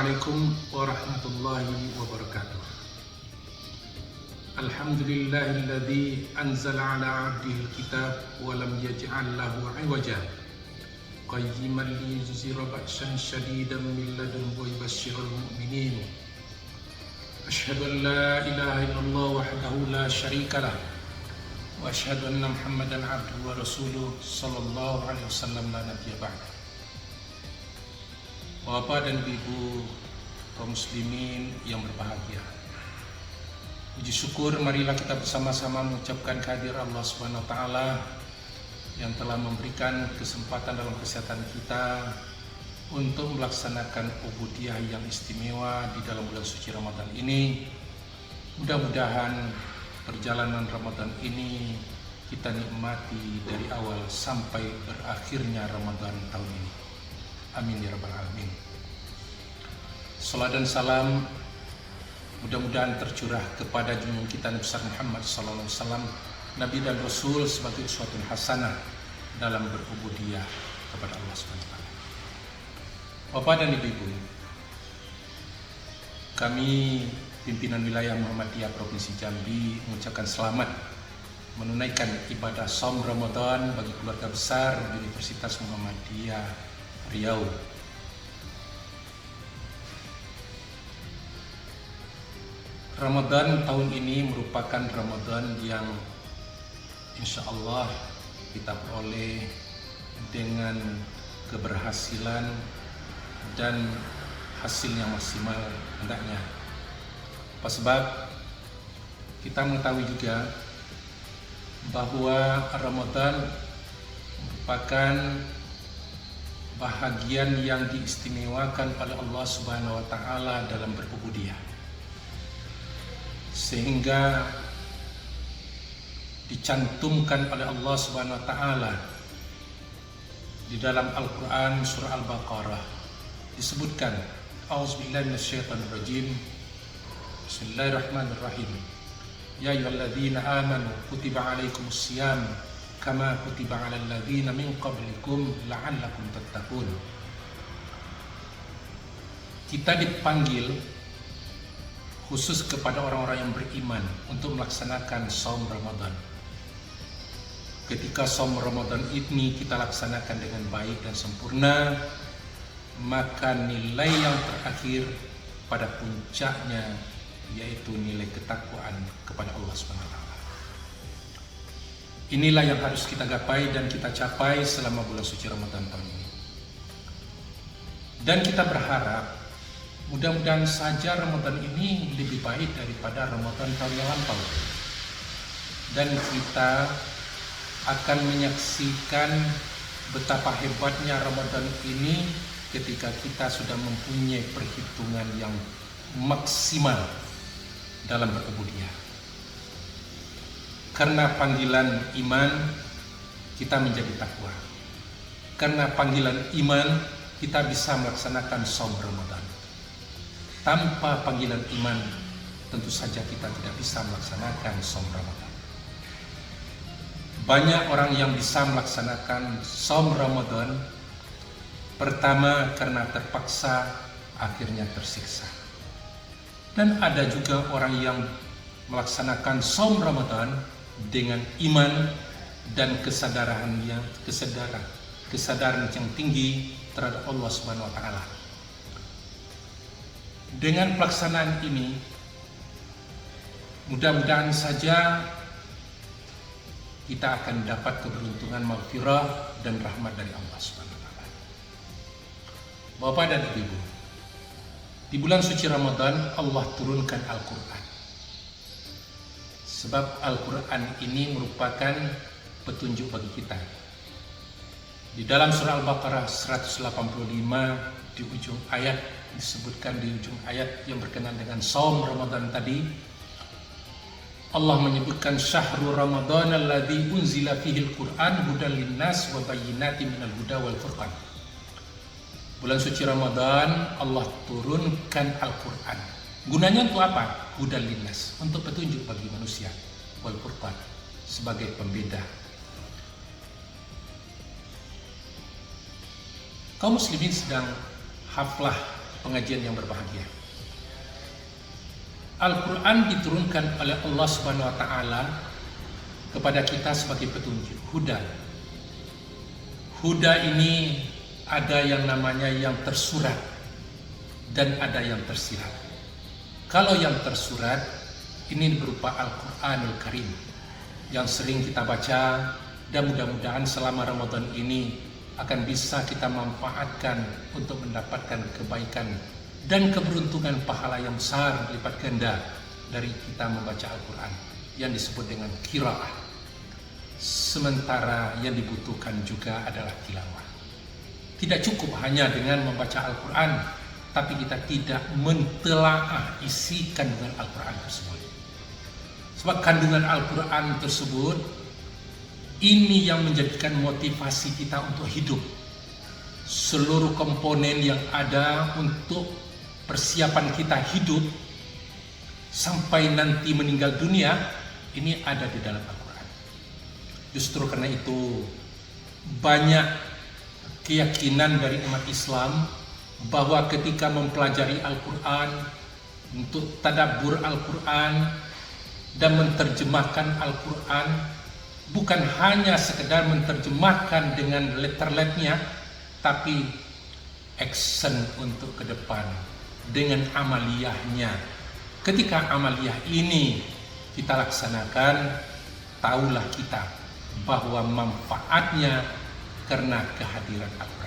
Assalamualaikum warahmatullahi wabarakatuh. Alhamdulillahilladzi anzala ala 'abdihil kitab wa lam yaj'al lahu 'iwaja qayyiman liyunzira ba'san syadidan min ladunhu wa yubashshiral mu'minin. Asyhadu an la ilaha illallah wahdahu la syarikalah wa asyhadu anna Muhammadan 'abduhu wa rasuluh sallallahu alaihi wasallam la nabiyya ba'da. Bapak dan Ibu kaum muslimin yang berbahagia, puji syukur marilah kita bersama-sama mengucapkan kehadiran Allah Subhanahu wa taala yang telah memberikan kesempatan dalam kesehatan kita untuk melaksanakan ubudiyah yang istimewa di dalam bulan suci Ramadan ini. Mudah-mudahan perjalanan Ramadan ini kita nikmati dari awal sampai berakhirnya Ramadan tahun ini. Amin ya rabbal alamin. Salat dan salam mudah-mudahan tercurah kepada junjungan kita Nabi besar Muhammad sallallahu alaihi wasallam, Nabi dan Rasul sebagai uswatun hasanah dalam berubudiyah kepada Allah Subhanahu wa taala. Bapak dan Ibu, kami pimpinan wilayah Muhammadiyah Provinsi Jambi mengucapkan selamat menunaikan ibadah shaum Ramadan bagi keluarga besar Universitas Muhammadiyah Riau. Ramadan tahun ini merupakan Ramadan yang insya Allah kita peroleh dengan keberhasilan dan hasil yang maksimal hendaknya. Apa sebab kita mengetahui juga bahwa Ramadan merupakan bahagian yang diistimewakan oleh Allah Subhanahu wa taala dalam berubudiyah, sehingga dicantumkan oleh Allah Subhanahu wa taala di dalam Al-Qur'an surah Al-Baqarah disebutkan, A'udzubillahi minasyaitonir rajim. Bismillahirrahmanirrahim. Ya ayyuhalladzina amanu kutiba 'alaikumusiyam kama kutiba 'alal ladzina min qablikum la'allakum tattaqun. Kita dipanggil khusus kepada orang-orang yang beriman untuk melaksanakan shaum Ramadan. Ketika shaum Ramadan ini kita laksanakan dengan baik dan sempurna, maka nilai yang terakhir pada puncaknya yaitu nilai ketakwaan kepada Allah Subhanahu wa taala. Inilah yang harus kita gapai dan kita capai selama bulan suci Ramadan tahun ini. Dan kita berharap mudah-mudahan saja Ramadan ini lebih baik daripada Ramadan tahun yang lampau. Dan kita akan menyaksikan betapa hebatnya Ramadan ini ketika kita sudah mempunyai perhitungan yang maksimal dalam berubudiyah. Karena panggilan iman kita menjadi takwa. Karena panggilan iman kita bisa melaksanakan shaum Ramadan. Tanpa panggilan iman tentu saja kita tidak bisa melaksanakan shaum Ramadan. Banyak orang yang bisa melaksanakan shaum Ramadan, pertama karena terpaksa, akhirnya tersiksa. Dan ada juga orang yang melaksanakan shaum Ramadan dengan iman dan kesadaran yang tinggi terhadap Allah Subhanahu wa taala. Dengan pelaksanaan ini mudah-mudahan saja kita akan dapat keberuntungan maghfirah dan rahmat dari Allah Subhanahu wa taala. Bapak dan Ibu, di bulan suci Ramadan Allah turunkan Al-Qur'an. Sebab Al-Quran ini merupakan petunjuk bagi kita. Di dalam surah Al-Baqarah 185 di ujung ayat disebutkan, di ujung ayat yang berkenaan dengan shaum Ramadan tadi, Allah menyebutkan syahrul Ramadan alladzi unzila fihil Qur'an hudan linnas wa bayyinatin minal huda wal furqan. Bulan suci Ramadan Allah turunkan Al-Quran. Gunanya untuk apa? Hudan linnas, untuk petunjuk bagi manusia, wal furqan, sebagai pembeda. Kaum muslimin sedang haflah pengajian yang berbahagia. Al-Quran diturunkan oleh Allah Subhanahu wa Ta'ala kepada kita sebagai petunjuk, huda. Huda ini ada yang namanya yang tersurat dan ada yang tersirat. Kalau yang tersurat ini berupa Al-Quranul Karim yang sering kita baca, dan mudah-mudahan selama Ramadan ini akan bisa kita manfaatkan untuk mendapatkan kebaikan dan keberuntungan pahala yang besar lipat ganda dari kita membaca Al-Quran yang disebut dengan qiraah. Sementara yang dibutuhkan juga adalah tilawah. Tidak cukup hanya dengan membaca Al-Quran, tapi kita tidak mentelaah isi kandungan Al-Quran tersebut. Sebab kandungan Al-Quran tersebut ini yang menjadikan motivasi kita untuk hidup. Seluruh komponen yang ada untuk persiapan kita hidup sampai nanti meninggal dunia ini ada di dalam Al-Quran. Justru karena itu banyak keyakinan dari umat Islam bahwa ketika mempelajari Al-Quran, untuk tadabbur Al-Quran dan menerjemahkan Al-Quran, bukan hanya sekedar menerjemahkan dengan letter-letternya, tapi action untuk ke depan dengan amaliyahnya. Ketika amaliyah ini kita laksanakan, tahulah kita bahwa manfaatnya karena kehadiran Al-Quran.